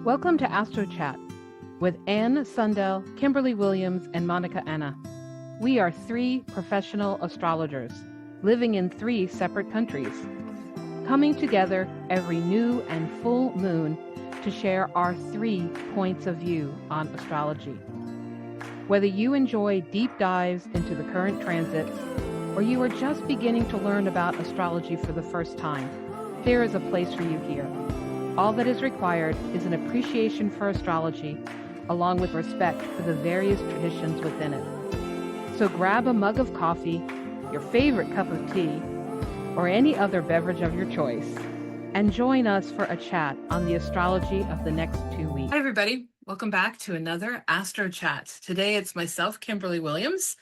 Welcome to Astro Chat with Anne Sundell, Kimberly Williams, and Monica Anna. We are three professional astrologers living in three separate countries, coming together every new and full moon to share our 3 points of view on astrology. Whether you enjoy deep dives into the current transits or you are just beginning to learn about astrology for the first time, there is a place for you here. All that is required is an appreciation for astrology, along with respect for the various traditions within it. So grab a mug of coffee, your favorite cup of tea, or any other beverage of your choice, and join us for a chat on the astrology of the next 2 weeks. Hi, everybody. Welcome back to another Astro Chat. Today it's myself, Kimberly Williams,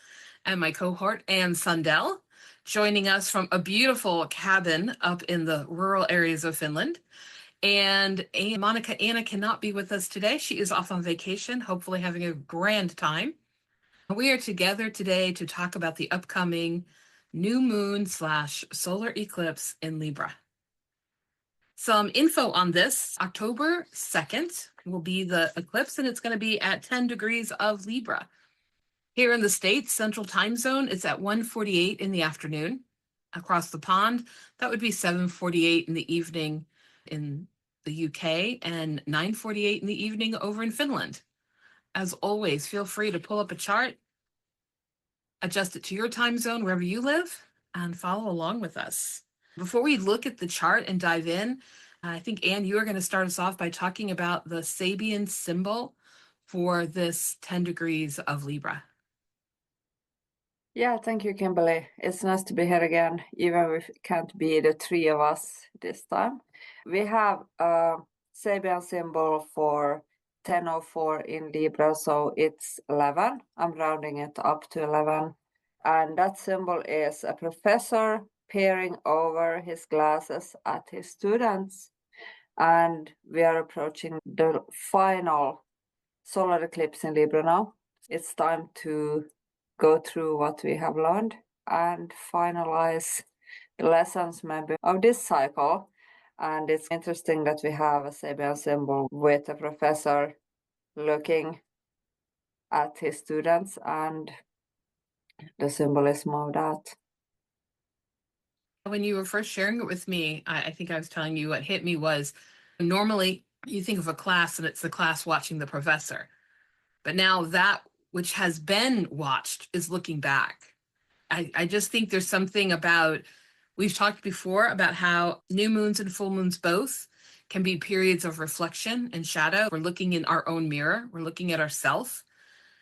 and my cohort, Anne Sundell, joining us from a beautiful cabin up in the rural areas of Finland. And Monica Anna cannot be with us today. She is off on vacation, hopefully having a grand time. We are together today to talk about the upcoming new moon / solar eclipse in Libra. Some info on this: October 2nd will be the eclipse, and it's going to be at 10 degrees of Libra. Here in the States, Central Time Zone, it's at 1:48 in the afternoon. Across the pond, that would be 7:48 in the evening in the UK and 9:48 in the evening over in Finland. As always, feel free to pull up a chart, adjust it to your time zone wherever you live, and follow along with us. Before we look at the chart and dive in, I think, Anne, you are going to start us off by talking about the Sabian symbol for this 10 degrees of Libra. Yeah, thank you, Kimberly. It's nice to be here again, even if it can't be the three of us this time. We have a Sabian symbol for 10:04 in Libra, so it's 11. I'm rounding it up to 11. And that symbol is a professor peering over his glasses at his students. And we are approaching the final solar eclipse in Libra now. It's time to go through what we have learned and finalize the lessons maybe of this cycle. And it's interesting that we have a Sabian symbol with a professor looking at his students, and the symbolism of that. When you were first sharing it with me, I think I was telling you what hit me was, normally you think of a class and it's the class watching the professor. But now that which has been watched is looking back. I just think there's something about, we've talked before about how new moons and full moons both can be periods of reflection and shadow. We're looking in our own mirror. We're looking at ourselves.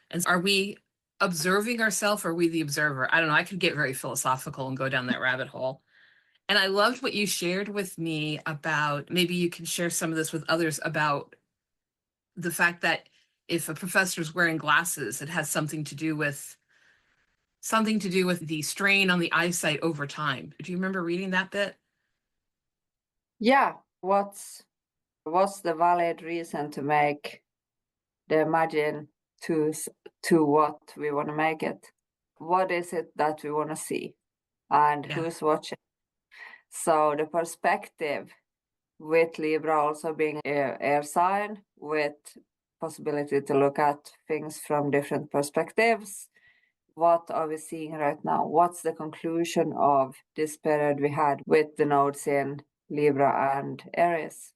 And are we observing ourselves, or are we the observer? I don't know. I could get very philosophical and go down that rabbit hole. And I loved what you shared with me about, maybe you can share some of this with others, about the fact that if a professor is wearing glasses, it has something to do with the strain on the eyesight over time. Do you remember reading that bit? Yeah. What's the valid reason to make the imagine to what we want to make it? What is it that we want to see? And who's watching? So the perspective with Libra also being an air sign with possibility to look at things from different perspectives. What are we seeing right now? What's the conclusion of this period we had with the nodes in Libra and Aries?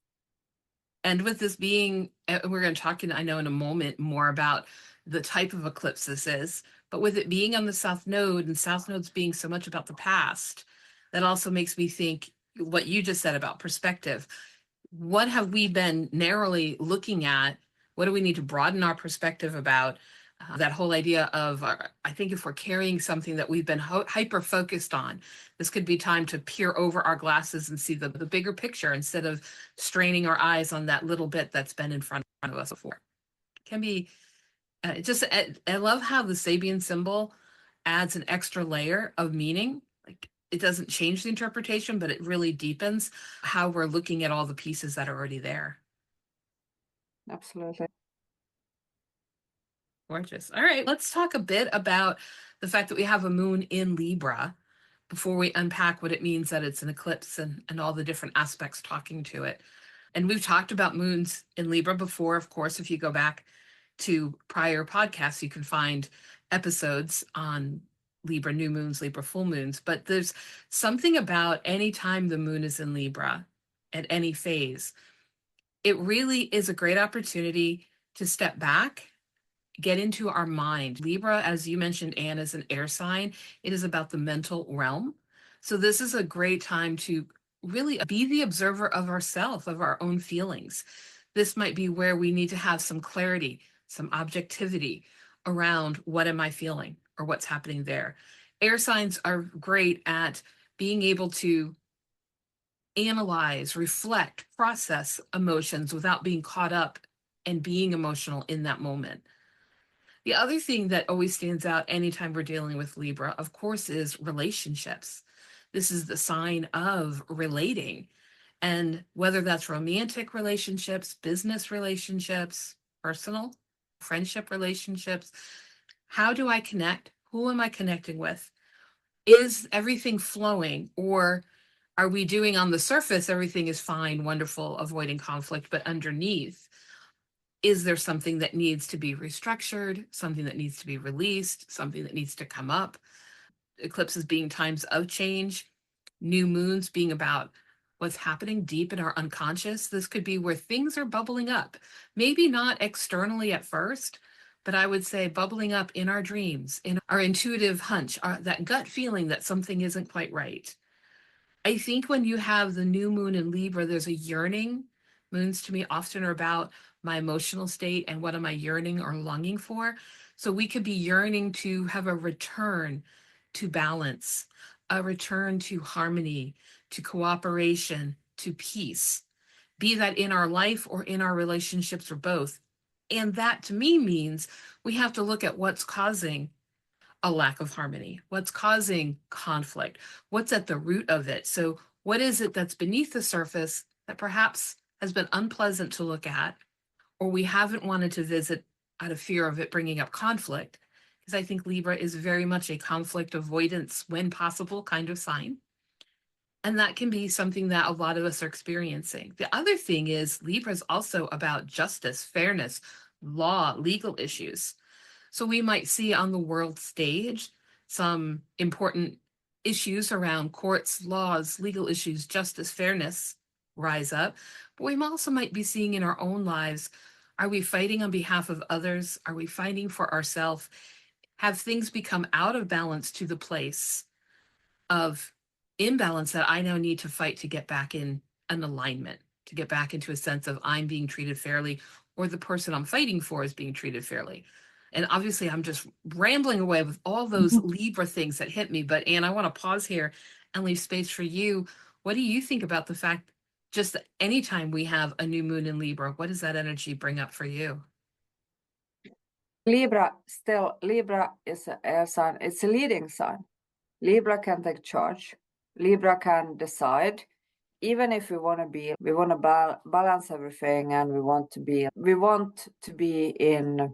And with this being, we're going to talk, I know, in a moment more about the type of eclipse this is, but with it being on the South Node and South Nodes being so much about the past, that also makes me think what you just said about perspective. What have we been narrowly looking at? What do we need to broaden our perspective about? That whole idea of, I think if we're carrying something that we've been hyper focused on, this could be time to peer over our glasses and see the bigger picture instead of straining our eyes on that little bit that's been in front of us before. It can be I love how the Sabian symbol adds an extra layer of meaning. Like, it doesn't change the interpretation, but it really deepens how we're looking at all the pieces that are already there. Absolutely. Gorgeous. All right, let's talk a bit about the fact that we have a moon in Libra before we unpack what it means that it's an eclipse and all the different aspects talking to it. And we've talked about moons in Libra before. Of course, if you go back to prior podcasts, you can find episodes on Libra new moons, Libra full moons. But there's something about any time the moon is in Libra at any phase, it really is a great opportunity to step back, get into our mind. Libra, as you mentioned, Anne, is an air sign. It is about the mental realm. So this is a great time to really be the observer of ourselves, of our own feelings. This might be where we need to have some clarity, some objectivity around what am I feeling or what's happening there. Air signs are great at being able to analyze, reflect, process emotions without being caught up and being emotional in that moment. The other thing that always stands out anytime we're dealing with Libra, of course, is relationships. This is the sign of relating. And whether that's romantic relationships, business relationships, personal, friendship relationships, how do I connect? Who am I connecting with? Is everything flowing, or are we doing on the surface, everything is fine, wonderful, avoiding conflict, but underneath, is there something that needs to be restructured, something that needs to be released, something that needs to come up? Eclipses being times of change, new moons being about what's happening deep in our unconscious. This could be where things are bubbling up, maybe not externally at first, but I would say bubbling up in our dreams, in our intuitive hunch, that gut feeling that something isn't quite right. I think when you have the new moon in Libra, there's a yearning. Moons to me often are about my emotional state and what am I yearning or longing for. So we could be yearning to have a return to balance, a return to harmony, to cooperation, to peace, be that in our life or in our relationships or both. And that to me means we have to look at what's causing a lack of harmony, what's causing conflict, what's at the root of it. So what is it that's beneath the surface that perhaps has been unpleasant to look at, or we haven't wanted to visit out of fear of it bringing up conflict? Because I think Libra is very much a conflict avoidance when possible kind of sign. And that can be something that a lot of us are experiencing. The other thing is Libra is also about justice, fairness, law, legal issues. So we might see on the world stage some important issues around courts, laws, legal issues, justice, fairness rise up. But we also might be seeing in our own lives, are we fighting on behalf of others? Are we fighting for ourselves? Have things become out of balance to the place of imbalance that I now need to fight to get back in an alignment, to get back into a sense of I'm being treated fairly, or the person I'm fighting for is being treated fairly? And obviously, I'm just rambling away with all those Libra things that hit me. But Anne, I want to pause here and leave space for you. What do you think about the fact just that anytime we have a new moon in Libra, what does that energy bring up for you? Libra is an air sign. It's a leading sign. Libra can take charge. Libra can decide. Even if we want to balance everything, and we want to be in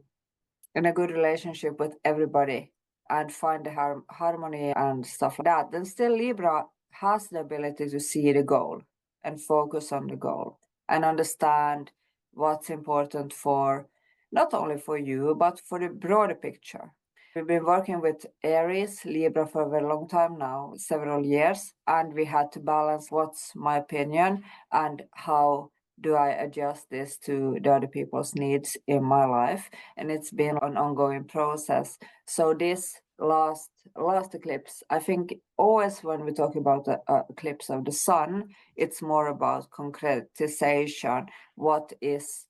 a good relationship with everybody and find the harmony and stuff like that, then still Libra has the ability to see the goal and focus on the goal and understand what's important for not only for you, but for the broader picture. We've been working with Aries, Libra for a very long time now, several years, and we had to balance what's my opinion and how do I adjust this to the other people's needs in my life. And it's been an ongoing process. So this last eclipse, I think always when we talk about the eclipse of the sun, it's more about concretization. What is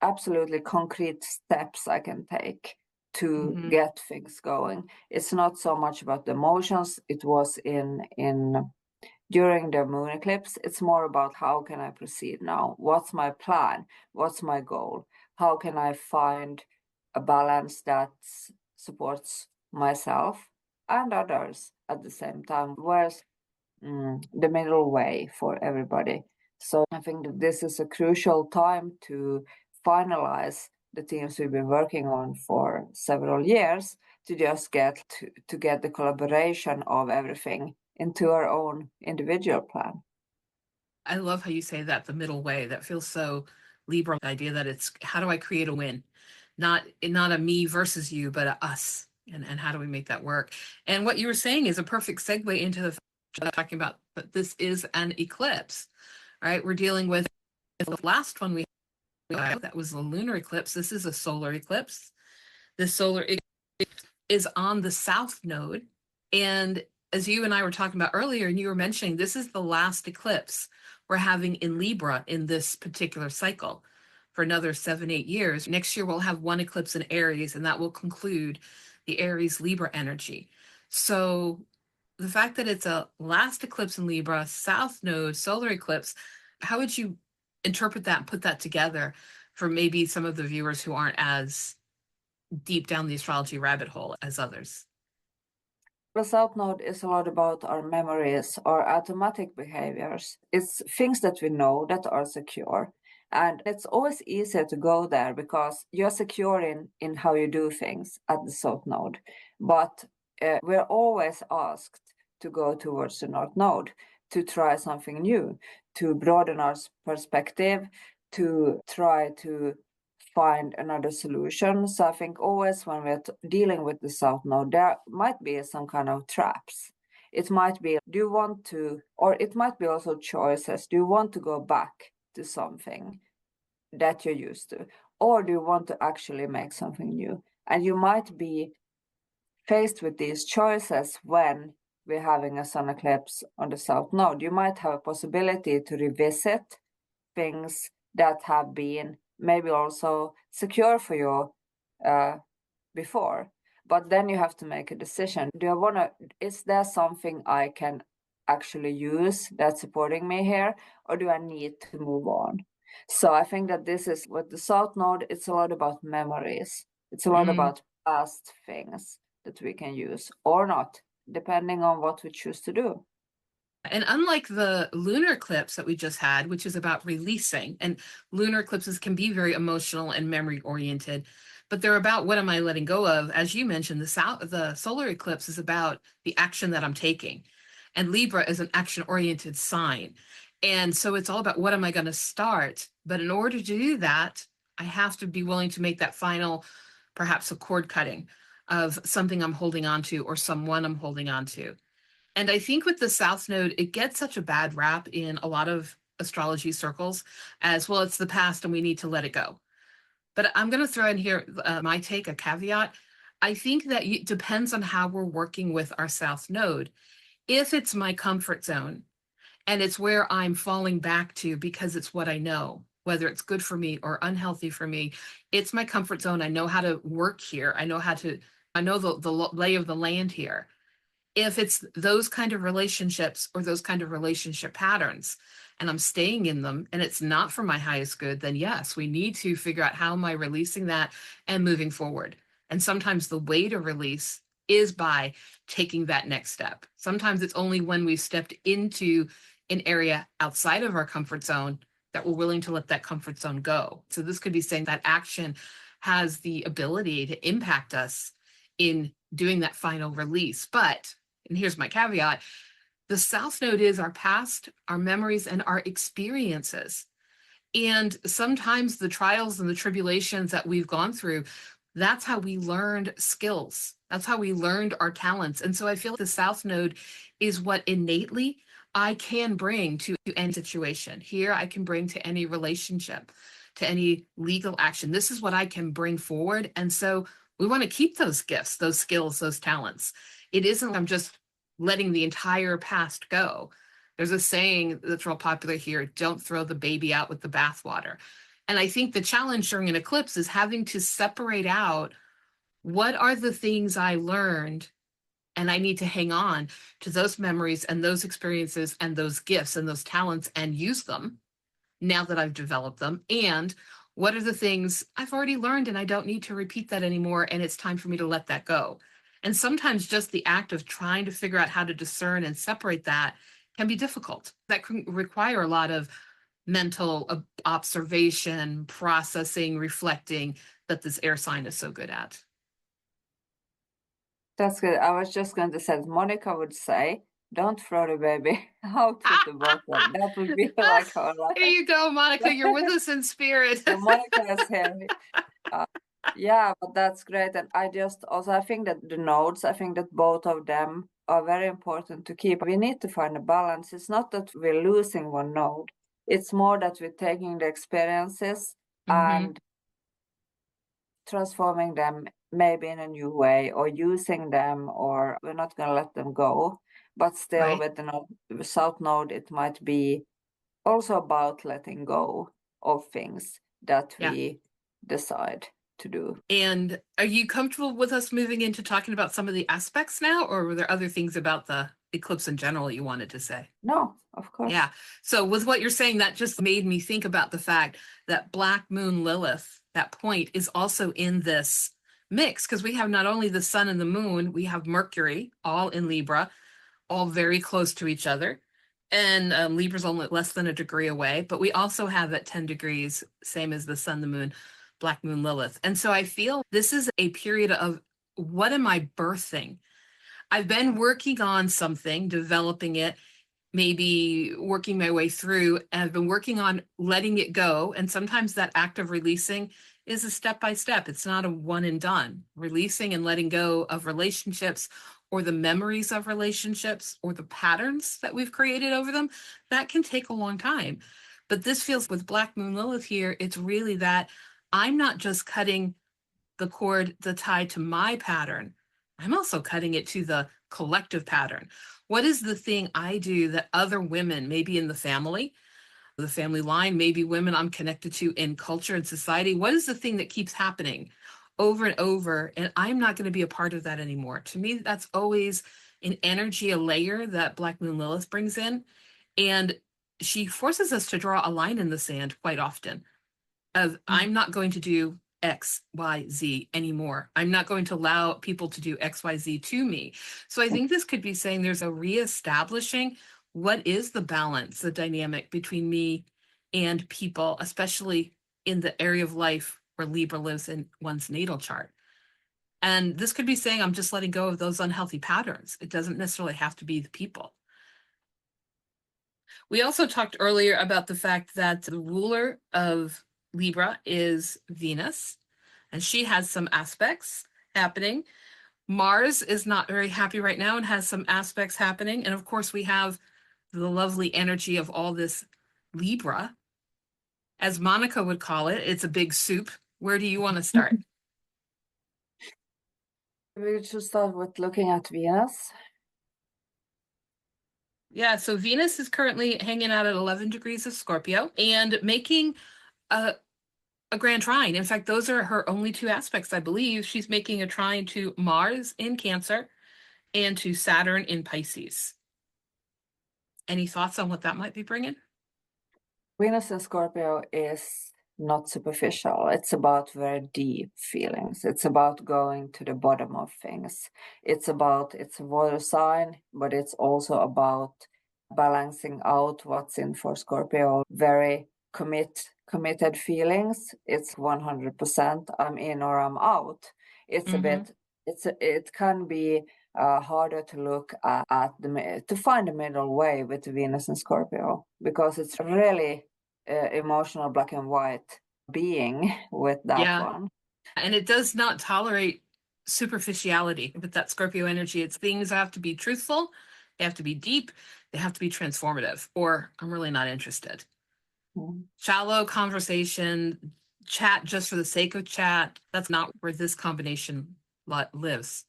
absolutely concrete steps I can take to get things going. It's not so much about the emotions. It was in during the moon eclipse. It's more about how can I proceed now? What's my plan? What's my goal? How can I find a balance that supports myself and others at the same time? Where's the middle way for everybody? So I think that this is a crucial time to finalize the themes we've been working on for several years, to just get the collaboration of everything into our own individual plan. I love how you say that, the middle way. That feels so Libra, the idea that it's how do I create a win? Not a me versus you, but a us. And how do we make that work? And what you were saying is a perfect segue into the talking about, but this is an eclipse, right? We're dealing with the last one we had, that was the lunar eclipse. This is a solar eclipse. This solar eclipse is on the south node. And as you and I were talking about earlier, and you were mentioning, this is the last eclipse we're having in Libra in this particular cycle for another 7-8 years. Next year, we'll have one eclipse in Aries, and that will conclude the Aries Libra energy. So the fact that it's a last eclipse in Libra, south node, solar eclipse, how would you interpret that and put that together for maybe some of the viewers who aren't as deep down the astrology rabbit hole as others? The South Node is a lot about our memories, our automatic behaviors. It's things that we know that are secure. And it's always easier to go there because you're secure in how you do things at the South Node. But we're always asked to go towards the North Node, to try something new, to broaden our perspective, to try to find another solution. So I think always when we're dealing with the South Node, there might be some kind of traps. It might be, do you want to, or it might be also choices. Do you want to go back to something that you're used to? Or do you want to actually make something new? And you might be faced with these choices when we're having a sun eclipse on the South Node. You might have a possibility to revisit things that have been maybe also secure for you before, but then you have to make a decision. Is there something I can actually use that's supporting me here, or do I need to move on? So I think that this is with the South Node, it's a lot about memories. It's a lot about past things that we can use or not, depending on what we choose to do. And unlike the lunar eclipse that we just had, which is about releasing, and lunar eclipses can be very emotional and memory oriented, but they're about what am I letting go of? As you mentioned, the solar eclipse is about the action that I'm taking. And Libra is an action oriented sign. And so it's all about what am I going to start? But in order to do that, I have to be willing to make that final, perhaps a cord cutting of something I'm holding on to or someone I'm holding on to. And I think with the South Node, it gets such a bad rap in a lot of astrology circles as, well, it's the past and we need to let it go. But I'm going to throw in here my take, a caveat. I think that it depends on how we're working with our South Node. If it's my comfort zone and it's where I'm falling back to because it's what I know, whether it's good for me or unhealthy for me, it's my comfort zone. I know how to work here. I know the lay of the land here. If it's those kind of relationships or those kind of relationship patterns and I'm staying in them and it's not for my highest good, then yes, we need to figure out how am I releasing that and moving forward. And sometimes the way to release is by taking that next step. Sometimes it's only when we've stepped into an area outside of our comfort zone that we're willing to let that comfort zone go. So this could be saying that action has the ability to impact us in doing that final release. But, and here's my caveat, the South Node is our past, our memories, and our experiences. And sometimes the trials and the tribulations that we've gone through, that's how we learned skills. That's how we learned our talents. And so I feel like the South Node is what innately I can bring to any situation. Here I can bring to any relationship, to any legal action. This is what I can bring forward. And so we want to keep those gifts, those skills, those talents. It isn't I'm just letting the entire past go. There's a saying that's real popular here, don't throw the baby out with the bathwater. And I think the challenge during an eclipse is having to separate out what are the things I learned and I need to hang on to those memories and those experiences and those gifts and those talents and use them now that I've developed them. And what are the things I've already learned and I don't need to repeat that anymore and it's time for me to let that go. And sometimes just the act of trying to figure out how to discern and separate that can be difficult. That can require a lot of mental observation, processing, reflecting that this air sign is so good at. That's good. I was just going to say, Monica would say don't throw the baby out with the bottle. That would be like our life. There you go, Monica. You're with us in spirit. So Monica is here. Yeah, but that's great. And I think that the nodes, I think that both of them are very important to keep. We need to find a balance. It's not that we're losing one node. It's more that we're taking the experiences and transforming them maybe in a new way, or using them, or we're not going to let them go. But still, with the South Node, it might be also about letting go of things that we decide to do. And are you comfortable with us moving into talking about some of the aspects now, or were there other things about the eclipse in general you wanted to say? No, of course. Yeah. So with what you're saying, that just made me think about the fact that Black Moon Lilith, that point, is also in this mix, because we have not only the sun and the moon, we have Mercury all in Libra, all very close to each other. And Libra's only less than a degree away, but we also have at 10 degrees, same as the sun, the moon, Black Moon Lilith. And so I feel this is a period of, what am I birthing? I've been working on something, developing it, maybe working my way through, and I've been working on letting it go. And sometimes that act of releasing is a step-by-step. It's not a one and done. Releasing and letting go of relationships, or the memories of relationships, or the patterns that we've created over them, that can take a long time. But this feels, with Black Moon Lilith here, it's really that I'm not just cutting the cord, the tie to my pattern, I'm also cutting it to the collective pattern. What is the thing I do that other women, maybe in the family line, maybe women I'm connected to in culture and society, what is the thing that keeps happening over and over, and I'm not going to be a part of that anymore? To me, that's always an energy, a layer that Black Moon Lilith brings in, and she forces us to draw a line in the sand quite often of, I'm not going to do X, Y, Z anymore. I'm not going to allow people to do X, Y, Z to me. So I think this could be saying there's a reestablishing what is the balance, the dynamic between me and people, especially in the area of life where Libra lives in one's natal chart. And this could be saying I'm just letting go of those unhealthy patterns. It doesn't necessarily have to be the people. We also talked earlier about the fact that the ruler of Libra is Venus, and she has some aspects happening. Mars is not very happy right now and has some aspects happening. And of course, we have the lovely energy of all this Libra. As Monica would call it, it's a big soup. Where do you want to start? We should start with looking at Venus. Yeah, so Venus is currently hanging out at 11 degrees of Scorpio and making a grand trine. In fact, those are her only two aspects, I believe. She's making a trine to Mars in Cancer and to Saturn in Pisces. Any thoughts on what that might be bringing? Venus in Scorpio is not superficial. It's about very deep feelings. It's about going to the bottom of things. It's a water sign, but it's also about balancing out what's in for Scorpio. Very committed feelings. It's 100%. I'm in or I'm out. It's a bit. It can be harder to look at to find the middle way with Venus and Scorpio, because it's really emotional black and white being with that one. And it does not tolerate superficiality with that Scorpio energy. It's things have to be truthful, they have to be deep, they have to be transformative, or I'm really not interested. Shallow conversation, chat just for the sake of chat, that's not where this combination lives.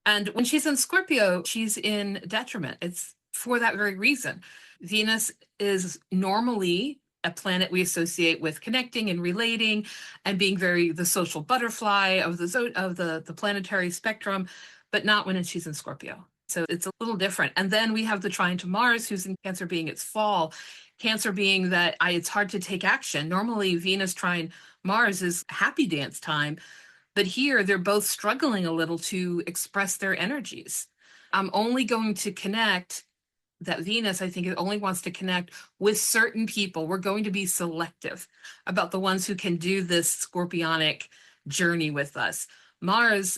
And when she's in Scorpio, she's in detriment. It's for that very reason. Venus is normally a planet we associate with connecting and relating and being very the social butterfly of the planetary spectrum, but not when she's in Scorpio. So it's a little different. And then we have the trine to Mars, who's in Cancer, being its fall. Cancer being that it's hard to take action. Normally, Venus trine Mars is happy dance time, but here they're both struggling a little to express their energies. I'm only going to connect, that Venus, I think, it only wants to connect with certain people. We're going to be selective about the ones who can do this scorpionic journey with us. Mars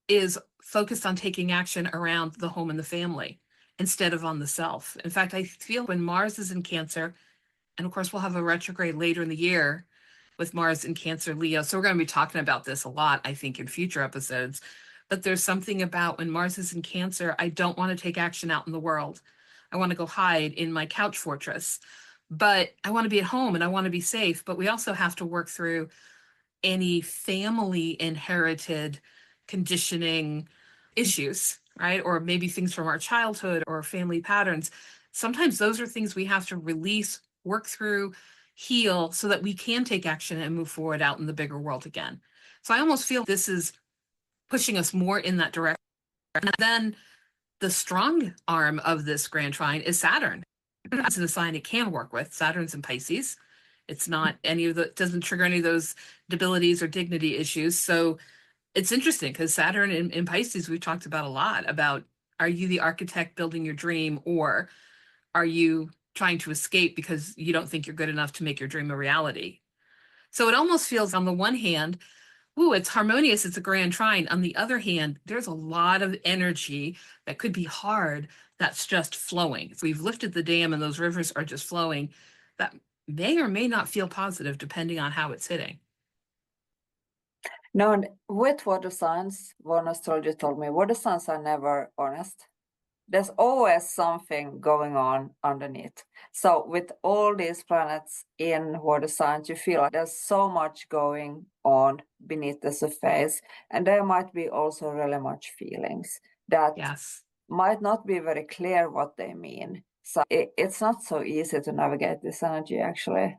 is focused on taking action around the home and the family instead of on the self. In fact, I feel when Mars is in Cancer, and of course we'll have a retrograde later in the year with Mars in Cancer, Leo. So we're going to be talking about this a lot, I think, in future episodes. But there's something about when Mars is in Cancer, I don't want to take action out in the world. I want to go hide in my couch fortress. But I want to be at home and I want to be safe. But we also have to work through any family inherited conditioning issues, right? Or maybe things from our childhood or family patterns. Sometimes those are things we have to release, work through, heal so that we can take action and move forward out in the bigger world again. So I almost feel this is pushing us more in that direction. And then the strong arm of this grand trine is Saturn. That's a sign it can work with. Saturn's in Pisces. It's not any of the, doesn't trigger any of those debilities or dignity issues. So it's interesting because Saturn in Pisces, we've talked about a lot about, are you the architect building your dream, or are you trying to escape because you don't think you're good enough to make your dream a reality? So it almost feels on the one hand, ooh, it's harmonious, it's a grand trine. On the other hand, there's a lot of energy that could be hard that's just flowing. If we've lifted the dam and those rivers are just flowing, that may or may not feel positive depending on how it's hitting. No, and with water signs, one astrologer told me, water signs are never honest. There's always something going on underneath. So with all these planets in water signs, you feel like there's so much going on beneath the surface. And there might be also really much feelings that Yes. might not be very clear what they mean. So it's not so easy to navigate this energy, actually.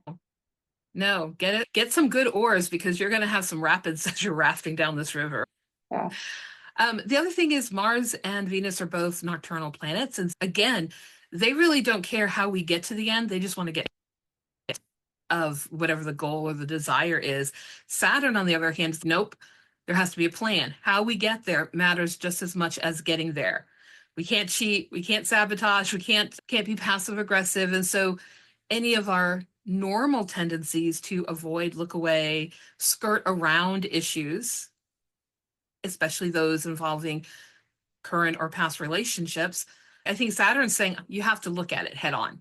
No, get some good oars because you're going to have some rapids as you're rafting down this river. Yeah. The other thing is Mars and Venus are both nocturnal planets. And again, they really don't care how we get to the end. They just want to get of whatever the goal or the desire is. Saturn, on the other hand, nope, there has to be a plan. How we get there matters just as much as getting there. We can't cheat, we can't sabotage, we can't be passive aggressive. And so any of our normal tendencies to avoid, look away, skirt around issues, especially those involving current or past relationships, I think Saturn's saying you have to look at it head on.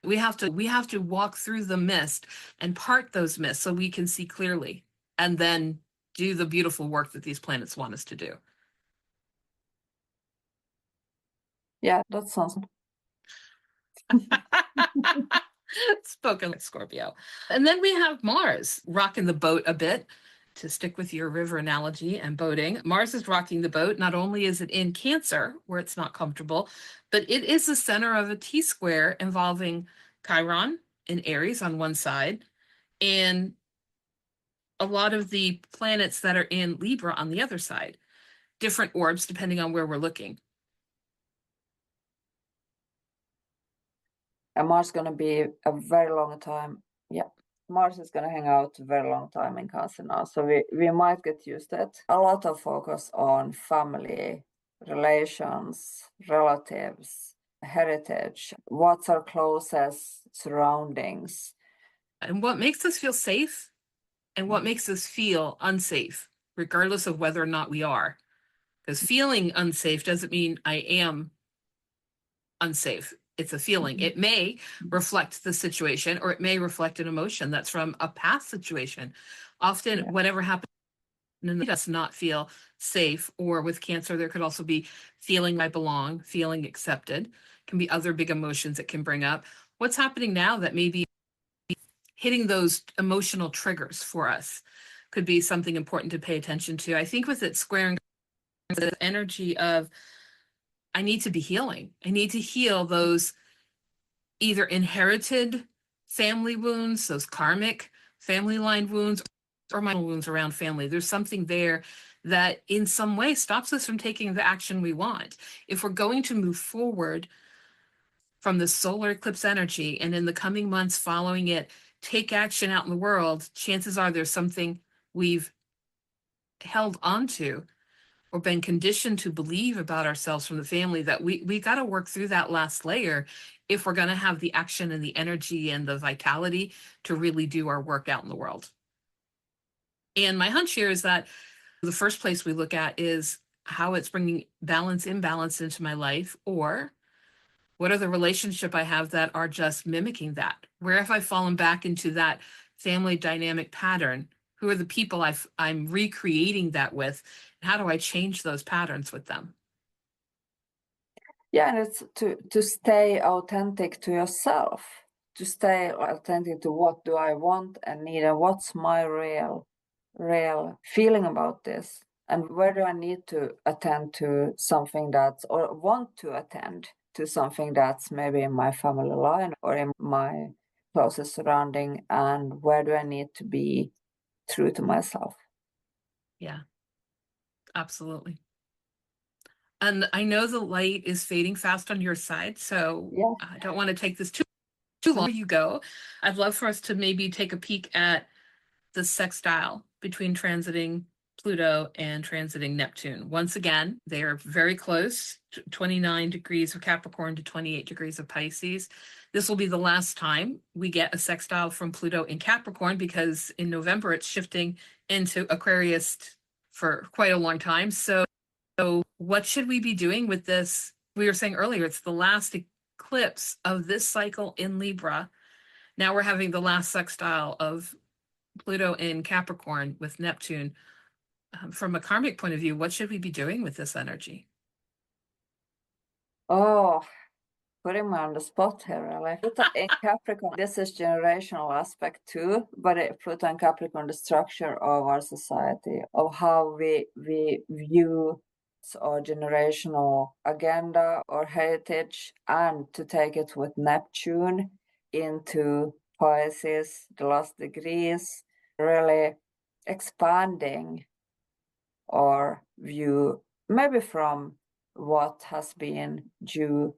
We have to walk through the mist and part those mists so we can see clearly, and then do the beautiful work that these planets want us to do. Yeah, that sounds Spoken like Scorpio. And then we have Mars rocking the boat a bit. To stick with your river analogy and boating, Mars is rocking the boat. Not only is it in Cancer, where it's not comfortable, but it is the center of a T-square involving Chiron in Aries on one side, and a lot of the planets that are in Libra on the other side. Different orbs depending on where we're looking. And Mars is going to be a very long time. Yeah, Mars is going to hang out a very long time in Cancer now. So we might get used to it. A lot of focus on family, relations, relatives, heritage, what's our closest surroundings. And what makes us feel safe and what makes us feel unsafe, regardless of whether or not we are. Because feeling unsafe doesn't mean I am unsafe. It's a feeling. It may reflect the situation, or it may reflect an emotion that's from a past situation. Often, whatever happened made us not feel safe. Or with Cancer, there could also be feeling I belong, feeling accepted. Can be other big emotions that can bring up. What's happening now that may be hitting those emotional triggers for us could be something important to pay attention to. I think with it squaring the energy of, I need to be healing. I need to heal those either inherited family wounds, those karmic family line wounds, or my wounds around family. There's something there that in some way stops us from taking the action we want. If we're going to move forward from the solar eclipse energy, and in the coming months following it, take action out in the world, chances are there's something we've held onto or been conditioned to believe about ourselves from the family that we got to work through that last layer if we're going to have the action and the energy and the vitality to really do our work out in the world. And my hunch here is that the first place we look at is how it's bringing balance, imbalance into my life, or What are the relationship I have that are just mimicking that? Where have I fallen back into that family dynamic pattern? Who are the people I'm recreating that with? And how do I change those patterns with them? Yeah, and it's to stay authentic to yourself, to stay authentic to what do I want and need, and what's my real feeling about this, and where do I need to attend to something that's, or want to attend to something that's maybe in my family line or in my closest surrounding, and where do I need to be true to myself. Yeah, absolutely. And I know the light is fading fast on your side, so Yeah. I don't want to take this too long. Before you go, I'd love for us to maybe take a peek at the sextile between transiting Pluto and transiting Neptune. Once again, they are very close, 29 degrees of Capricorn to 28 degrees of Pisces. This will be the last time we get a sextile from Pluto in Capricorn, because in November it's shifting into Aquarius for quite a long time. So what should we be doing with this? We were saying earlier, it's the last eclipse of this cycle in Libra. Now we're having the last sextile of Pluto in Capricorn with Neptune. From a karmic point of view, what should we be doing with this energy? Oh, putting me on the spot here, really. Pluto in Capricorn, this is generational aspect too, but Pluto and Capricorn, the structure of our society, of how we view our generational agenda or heritage, and to take it with Neptune into Pisces, the last degrees, really expanding our view, maybe from what has been due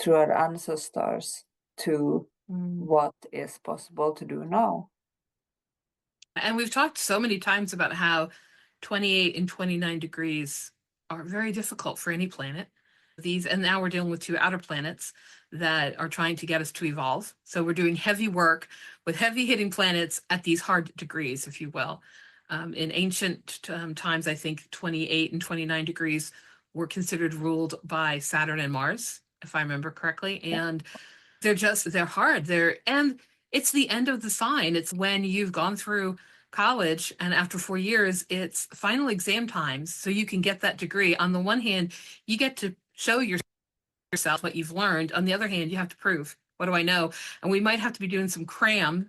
through our ancestors to what is possible to do now. And we've talked so many times about how 28 and 29 degrees are very difficult for any planet. And now we're dealing with two outer planets that are trying to get us to evolve. So we're doing heavy work with heavy hitting planets at these hard degrees, if you will. In ancient times, I think 28 and 29 degrees were considered ruled by Saturn and Mars, if I remember correctly. And they're hard. And it's the end of the sign. It's when you've gone through college, and after 4 years, it's final exam times. So you can get that degree. On the one hand, you get to show yourself what you've learned. On the other hand, you have to prove, what do I know? And we might have to be doing some cramming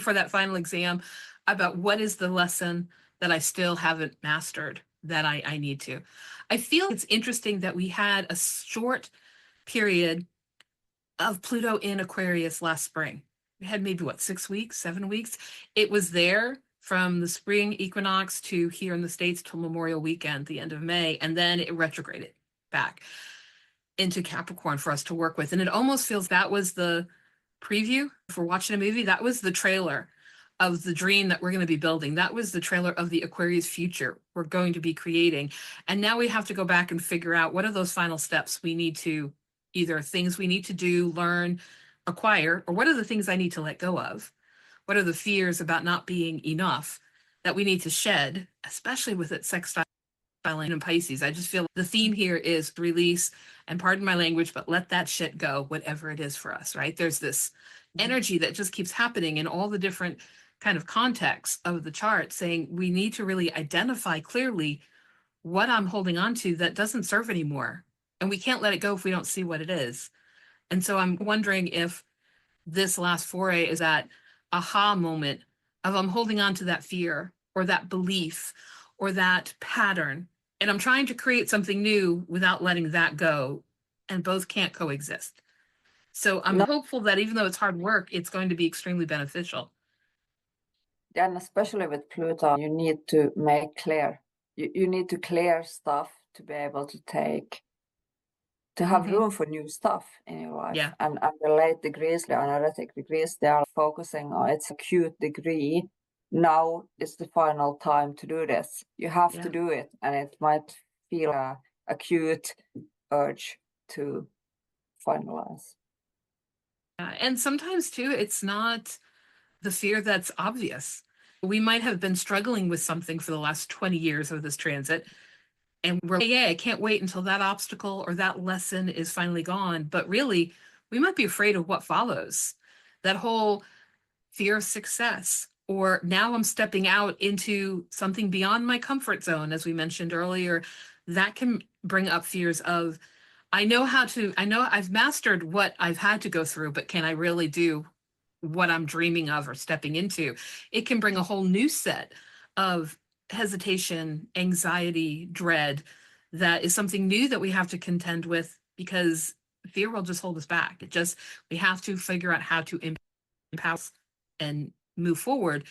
for that final exam about what is the lesson that I still haven't mastered that I need to. I feel it's interesting that we had a short period of Pluto in Aquarius last spring. We had maybe 6 weeks, 7 weeks. It was there from the spring equinox to here in the States till Memorial Weekend, the end of May, and then it retrograded back into Capricorn for us to work with. And it almost feels that was the preview for watching a movie. That was the trailer of the dream that we're going to be building. That was the trailer of the Aquarius future we're going to be creating. And now we have to go back and figure out what are those final steps we need to, either things we need to do, learn, acquire, or what are the things I need to let go of? What are the fears about not being enough that we need to shed, especially with it sextile in Pisces? I just feel the theme here is release, and pardon my language, but let that shit go, whatever it is for us, right? There's this energy that just keeps happening in all the different kind of contexts of the chart, saying we need to really identify clearly what I'm holding on to that doesn't serve anymore. And we can't let it go if we don't see what it is. And so I'm wondering if this last foray is that aha moment of I'm holding on to that fear or that belief or that pattern, and I'm trying to create something new without letting that go, and both can't coexist. So I'm hopeful that even though it's hard work, it's going to be extremely beneficial. And especially with Pluto, you need to make clear. You need to clear stuff to be able to have room for new stuff in your life. Yeah. And the late degrees, the analytic degrees, they are focusing on its acute degree. Now is the final time to do this. You have to do it, and it might feel an acute urge to finalize. And sometimes too, it's not the fear that's obvious. We might have been struggling with something for the last 20 years of this transit. And we're like, yeah, I can't wait until that obstacle or that lesson is finally gone. But really, we might be afraid of what follows. That whole fear of success, or now I'm stepping out into something beyond my comfort zone, as we mentioned earlier, that can bring up fears of, I know I've mastered what I've had to go through, but can I really do what I'm dreaming of or stepping into? It can bring a whole new set of hesitation, anxiety, dread, that is something new that we have to contend with, because fear will just hold us back. We have to figure out how to empower and move forward.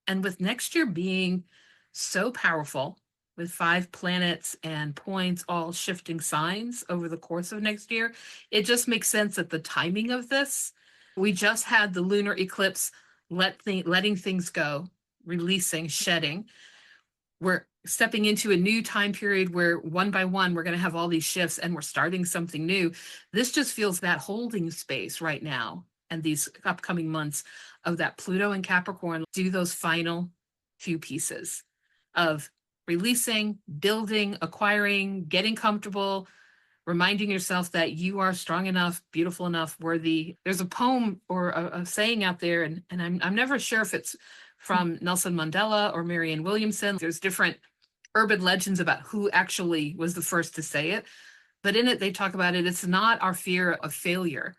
And with next year being so powerful, with 5 planets and points all shifting signs over the course of next year, it just makes sense that the timing of this, we just had the lunar eclipse, letting things go, releasing, shedding. We're stepping into a new time period where one by one, we're going to have all these shifts and we're starting something new. This just feels that holding space right now, and these upcoming months of that Pluto and Capricorn do those final few pieces of releasing, building, acquiring, getting comfortable, reminding yourself that you are strong enough, beautiful enough, worthy. There's a poem or a saying out there, and I'm never sure if it's from Nelson Mandela or Marianne Williamson. There's different urban legends about who actually was the first to say it. But in it, they talk about it. It's not our fear of failure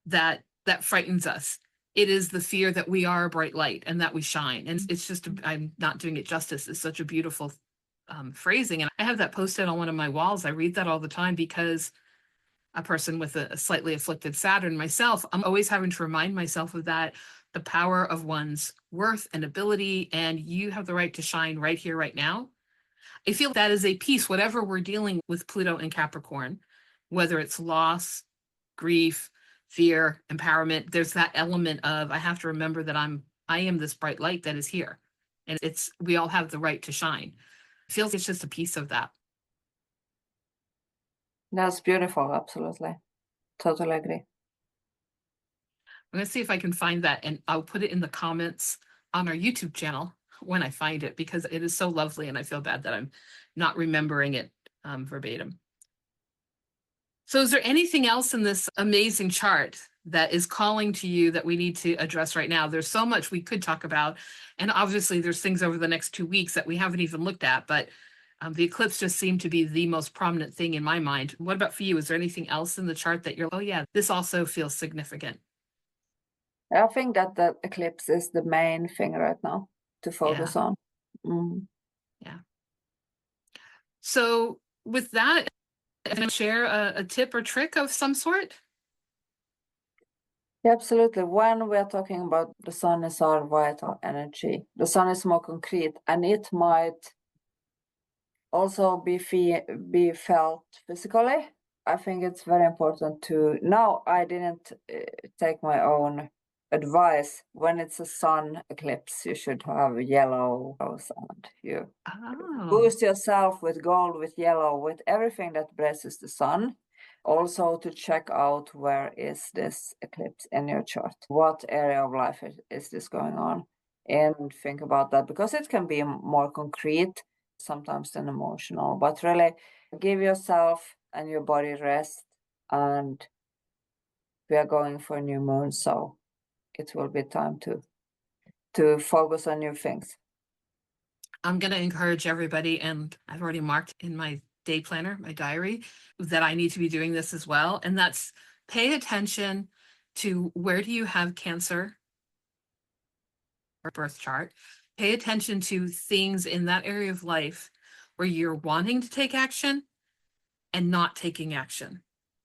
that frightens us. It is the fear that we are a bright light and that we shine. And it's just, I'm not doing it justice. It's such a beautiful phrasing. And I have that posted on one of my walls. I read that all the time because a person with a slightly afflicted Saturn myself, I'm always having to remind myself of that, the power of one's worth and ability, and you have the right to shine right here, right now. I feel that is a piece, whatever we're dealing with Pluto and Capricorn, whether it's loss, grief, fear, empowerment, there's that element of, I have to remember that I am this bright light that is here. And we all have the right to shine. It feels it's just a piece of that. That's beautiful. Absolutely. Totally agree. I'm going to see if I can find that, and I'll put it in the comments on our YouTube channel when I find it, because it is so lovely and I feel bad that I'm not remembering it verbatim. So is there anything else in this amazing chart that is calling to you that we need to address right now? There's so much we could talk about, and obviously there's things over the next 2 weeks that we haven't even looked at, but the eclipse just seemed to be the most prominent thing in my mind. What about for you? Is there anything else in the chart that you're, oh yeah, this also feels significant? I think that the eclipse is the main thing right now to focus on. Yeah. So with that, can I share a tip or trick of some sort? Yeah, absolutely. When we're talking about the sun is our vital energy, the sun is more concrete, and it might also be felt physically. I think it's very important to, now I didn't take my own advice. When it's a sun eclipse, you should have yellow and you boost yourself with gold, with yellow, with everything that blesses the sun. Also to check out, where is this eclipse in your chart? What area of life is this going on? And think about that, because it can be more concrete sometimes than emotional, but really give yourself and your body rest. And we are going for a new moon, so it will be time to focus on new things. I'm going to encourage everybody, and I've already marked in my day planner, my diary, that I need to be doing this as well. And that's pay attention to, where do you have Cancer or birth chart? Pay attention to things in that area of life where you're wanting to take action and not taking action,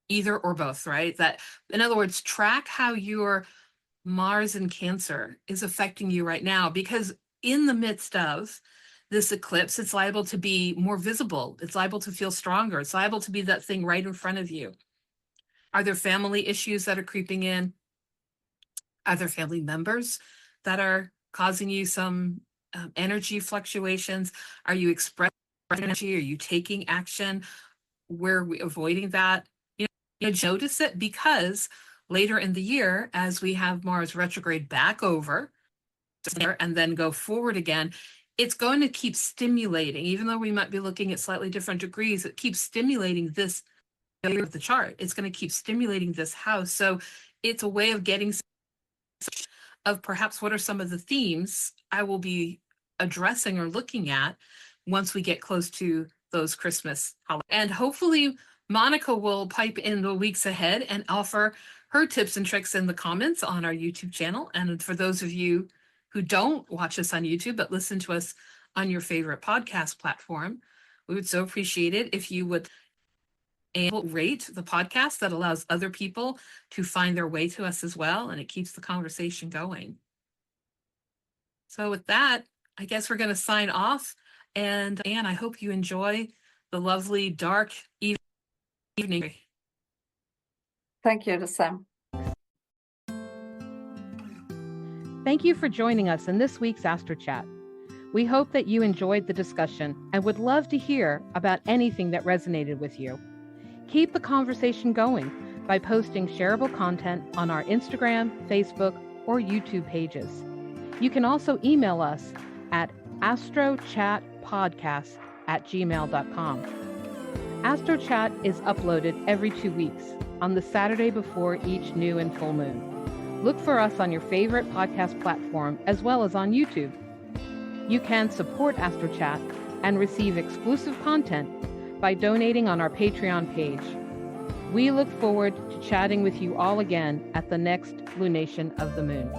either or both, right? That, in other words, track how your Mars in Cancer is affecting you right now, because in the midst of this eclipse, it's liable to be more visible. It's liable to feel stronger. It's liable to be that thing right in front of you. Are there family issues that are creeping in? Are there family members that are causing you some energy fluctuations? Are you expressing energy? Are you taking action? Where are we avoiding that? You notice it, because later in the year, as we have Mars retrograde back over and then go forward again, it's going to keep stimulating, even though we might be looking at slightly different degrees, it keeps stimulating this area of the chart. It's going to keep stimulating this house. So it's a way of getting of perhaps what are some of the themes I will be addressing or looking at once we get close to those Christmas holidays. And hopefully Monica will pipe in the weeks ahead and offer her tips and tricks in the comments on our YouTube channel. And for those of you who don't watch us on YouTube, but listen to us on your favorite podcast platform, we would so appreciate it if you would rate the podcast. That allows other people to find their way to us as well, and it keeps the conversation going. So with that, I guess we're going to sign off. And Anne, I hope you enjoy the lovely dark evening. Thank you, the same. Thank you for joining us in this week's Astro Chat. We hope that you enjoyed the discussion and would love to hear about anything that resonated with you. Keep the conversation going by posting shareable content on our Instagram, Facebook, or YouTube pages. You can also email us at astrochatpodcast@gmail.com. Astro Chat is uploaded every 2 weeks on the Saturday before each new and full moon. Look for us on your favorite podcast platform as well as on YouTube. You can support Astro Chat and receive exclusive content by donating on our Patreon page. We look forward to chatting with you all again at the next lunation of the moon.